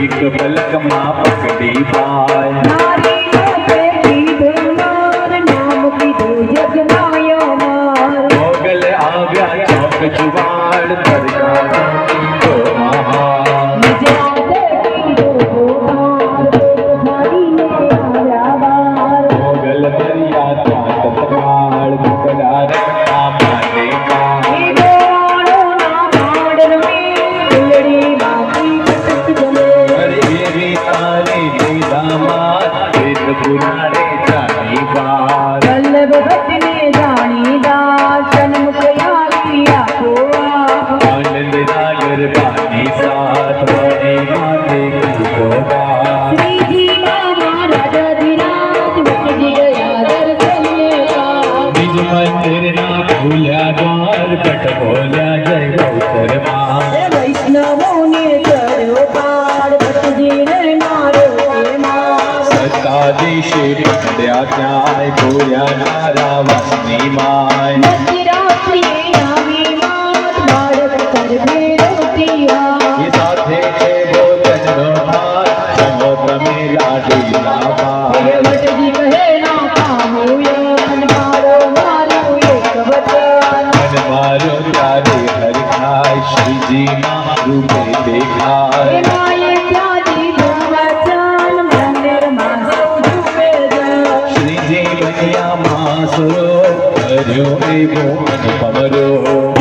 एक पलक माँ पकड़ी पाए नारी पे कीधो मार नाम कीधो यज्ञमायो मार मोगल आव्या चौक जुवाड़ दरगाह तो महान मोगल दरिया तत्काल मुकदार का माने का पुराने जानी बात वल्लभ भट्ट ने जानी दास जन्म कया आनंद नागर पानी साथ बने माते की शोभा श्री जी महाराज धीराज बट जी गया दर्शन का निज मंदिर ना भूल्या द्वार बट बोल्या जय गौतर माँ वैष्णवों ने करो पार भट जी ने मारो के मार सत्ताधीश पकड़या न्याय गोया नारा वसनी माय ये साथे छे भोजन नो भात समुद्र में लाडी लाभा मन मारो त्यारे हर खाय श्री जी माँ रूपे देखाय श्री जी बनिया माँ सुरो कर्यो एवो अनुपम रो